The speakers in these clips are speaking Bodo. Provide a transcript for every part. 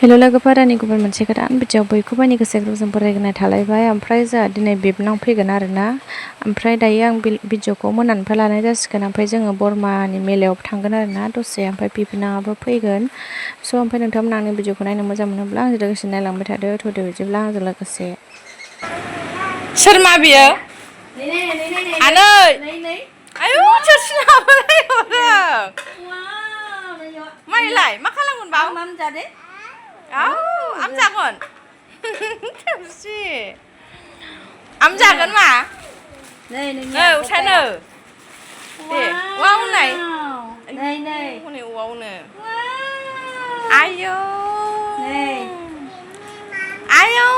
हेल' लोगोफोरानि गुबुन मोनसे गोदान भिडिअ बयखौबो गोसो गोरबोजों बरायनाय थालायबाय। ओमफ्राय जोंहा दिनै बिबनां फैगोन आरोना। ओमफ्राय दायो आं भिडिअखौ मोनानिफ्राय लानाय जासिगोन। ओमफ्राय जोङो बरमानि मेलायाव थांगोन आरोना दसे। ओमफ्राय बिबनाङाबो फैगोन। स' ओमफ्राय नोंथांमोना आंनि भिडिअखौ नायनो मोजां मोनोब्ला आंजों लोगोसे नायलांबाय थादो। थ'दो बिदिब्ला आंजों लोगोसे। सोर मा बियो? आनै आयौ सोर माइलाय मा खालामगोन बाव? आम जागोन थोबसि आम जागोन मा? नै उसानो दे वाव नै हनै वावनो आयौ आयौ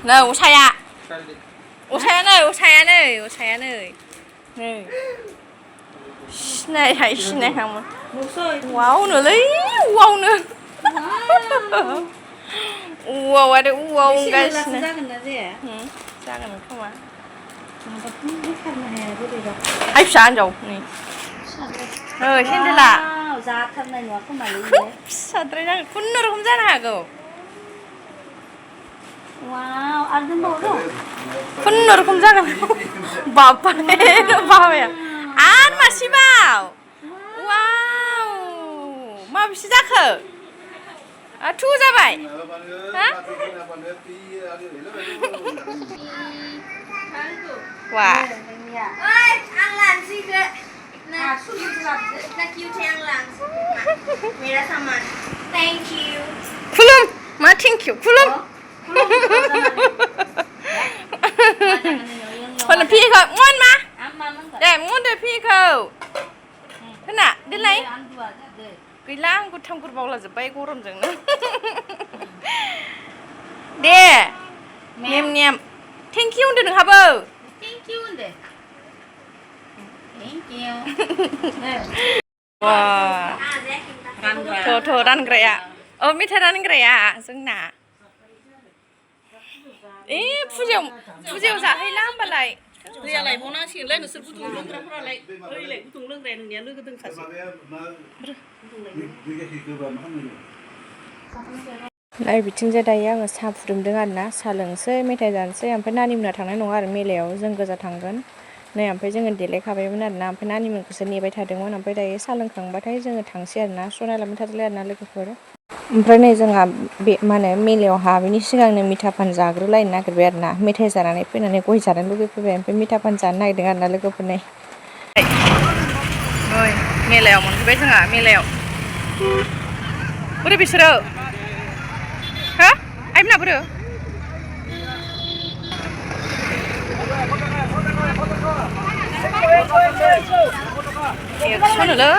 नै उसाया नै सिनायहांमोन वावनोलै वावनो वाव आरो वाव गासिनो जागोन खोमा आइ फिसा हिनजाव नै सेन्देला जाथारनाय नङा खोमालै फिसाद्राय जागोन खुनुरुखुम जानो हागौ। वाव आरो दंबावो खुनुरुखुम जागोन बाबाया आरो मासेबाव वाव माबेसे जाखो? थु जाबाय वा खुलुम मा थेंक इउ खुलुम फिखौ मन मा दे मनदो फिखौ होना दोनलाय गैला आं गुथाम गुर बावलाजोब्बाय गरमजोंनो दे नेम नेम थेंक इउ होनदो नोंहाबो थेंक इउ होनदो थेंक इउ थ' रानग्राया मेथाइ रानग्राया जोंना फुजायाव जाहैला होमबालाय दैयालाय बनांसिगोनलाय नोंसोर गुदुं लोंग्राफोरालाय ओइलाय गुदुं लोंग्राया नोंनिया लोगो दोंखासै बिथिंजाय दायो आङो साहा फुदुंदों आरोना साहा लोंसै मेथाइ जानोसै। ओमफ्राय नानिमोना थांनाय नङा आरो मेलायाव जों गोजा थांगोन नै। ओमफ्राय जोङो देलायखाबायमोन आरोना। ओमफ्राय नानिमोनखौसो नेबाय थादोंमोन। ओमफ्राय दायो साहा लोंखांबाथाय जोङो थांसै आरोना। स' नायलांबाय थादोलाय आरोना लोगोफोर। ओमफ्राय नै जोंहा बे मा होनो मेलायाव हाबैनि सिगांनो मिथा पान जाग्रोलायनो नागिरबाय आरोना। मेथाइ जानानै फैनानै गय जानो लुगैफैबाय। ओमफ्राय मिथा पान जानो नागिरदों आरोना लोगोफोरनि मेलायाव मोनफैबाय जोंहा मेलायाव बोरो बिसोरो हो आइमोना बोरो एक्स'नोलै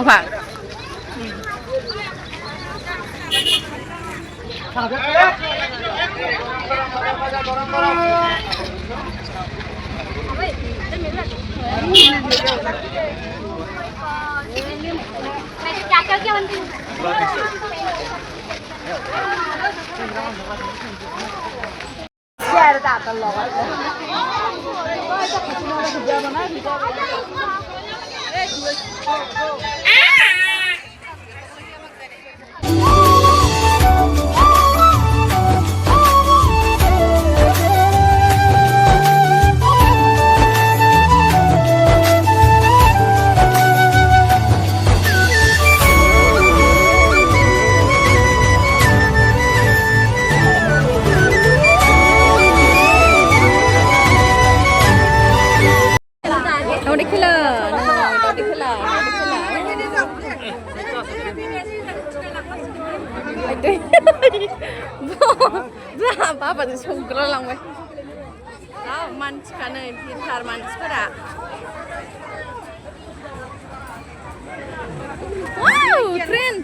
apa? बाबाजों संग्रा लांबाय मानसिफ्रा नै भिरथार मानसिफोरा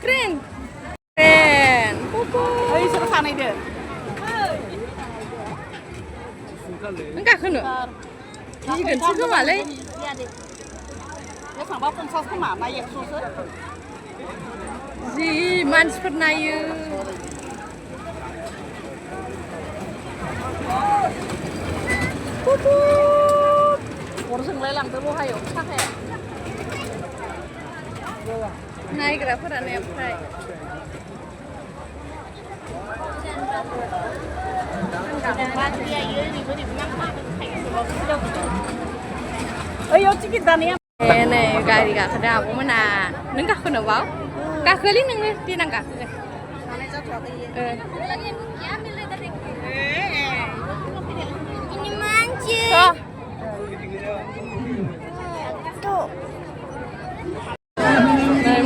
ट्रेन ओइसोर सानैदो नों गाखोनो गिगोनसो खोमालै बेसेबांबा 50 खोमा ना 100सो जि मानसिफोर नायो अर जोंलायलांदो बहायाव साखाया नायग्राफोरानो ओमफ्राय ओइयाव टिकेट दानाया नै गारि गाखोदों आब'मोना नों गाखोनो बाव गाखोलै नोङो देनां गाखो नै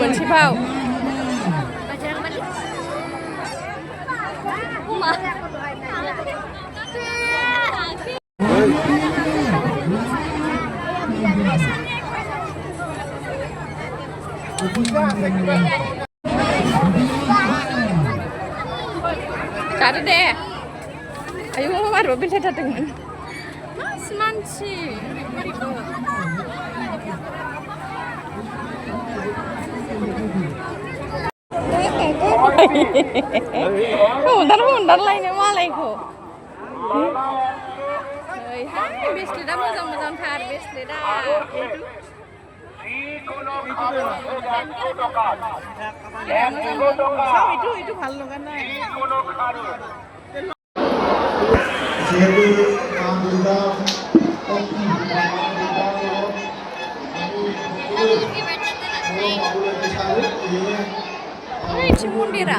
मोनसे फाव Cari deh. Ayo mama mobil saya datengin. Mas manci. Bentar lainnya malaiku. Hai, beslida moजां थार beslida. itu ভালো লগা নাই Ini mundira.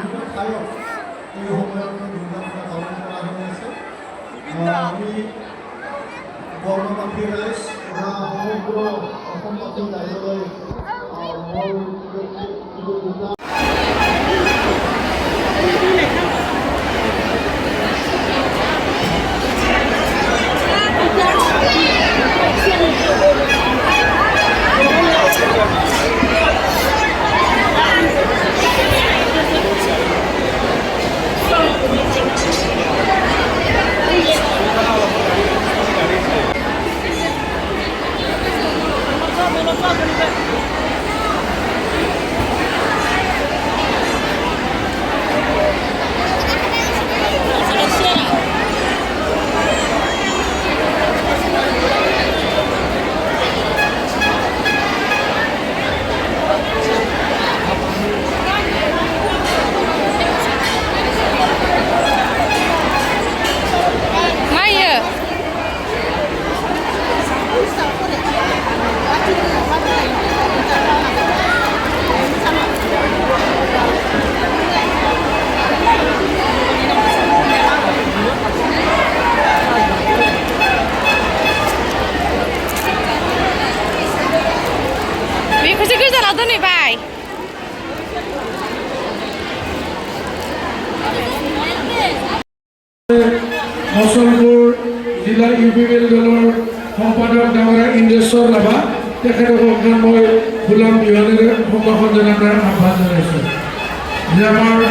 Hosolpur Jila Bibwnag দলৰ সম্পাদক ডাঙৰীয়া ইন্দ্ৰেশ্বৰ লাভা তেখেতক মই গোলাম বিৱানেৰে সম্ভাষণ জনাই আহ্বান জনাইছোঁ যে আমাৰ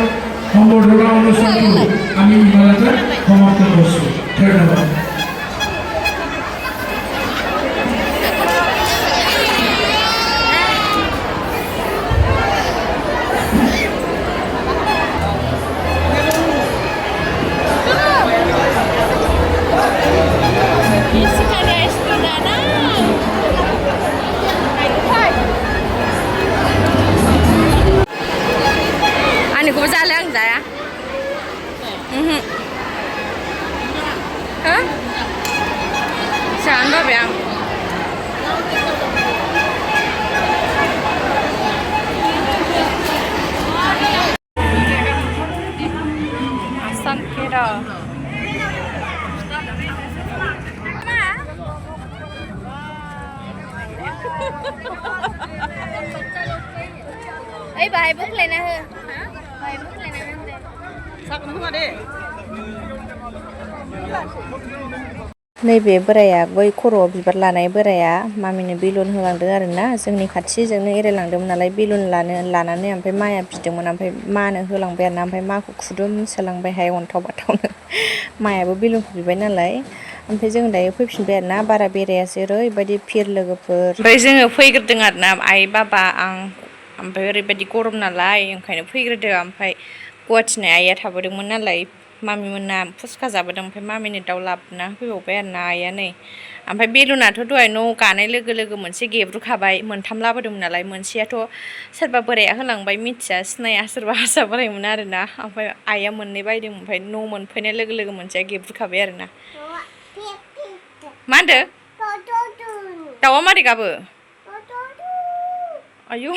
সম্বৰ্ধনা অনুষ্ঠানটো আমি ইমানতে সমাপ্ত কৰিছোঁ ধন্যবাদ Anakku berjalan enggak ya? Hah? Jangan bawa yang. Asam kira. Ấy bà hãy bước lên nè hư. Hãy bước lên nè hư. Sao cũng không đi. नैबे बोराया गय खर'आव बिबार लानाय बोराया मामिनो बेलुन होलांदों आरोना जोंनि खाथिजोंनो एरायलांदोंमोन नालाय बेलुन लानानै ओमफ्राय माया बिदोंमोन ओमफ्राय मानो होलांबाय आरोना ओमफ्राय माखौ खुदुम सोलांबायहाय अन्थाव बाथावनो मायाबो बेलुनखौ बिबाय नालाय ओमफ्राय जों दायो फैफिनबाय आरोना बारा बेरायासै ओरैबायदि फिर लोगोफोर ओमफ्राय जोङो फैग्रोदों आरोना आइ बाबा आं ओमफ्राय ओरैबायदि गरम नालाय ओंखायनो फैग्रोदों ओमफ्राय गुवाहाटिनि आइया थाबोदोंमोन नालाय मामि मोना फुसका जाबोदों ओमफ्राय मामिनि दाउ लाबोना होफैबावबाय आरो ना आइया नै ओमफ्राय बेलुनाथ' दहाय न' गानाय लोगो लोगो मोनसे गेब्रुखाबाय मोनथाम लाबोदोंमोन नालाय मोनसेयाथ' सोरबा बोराया होलांबाय मिथिया सिनाया सोरबा हारसा बोरायमोन आरो ना ओमफ्राय आइया मोननै बायदों ओमफ्राय न' मोनफैनाय लोगो लोगो मोनसेया गेब्रुखाबाय आरो ना मा होनदों दाउआ मारै गाबो आयौ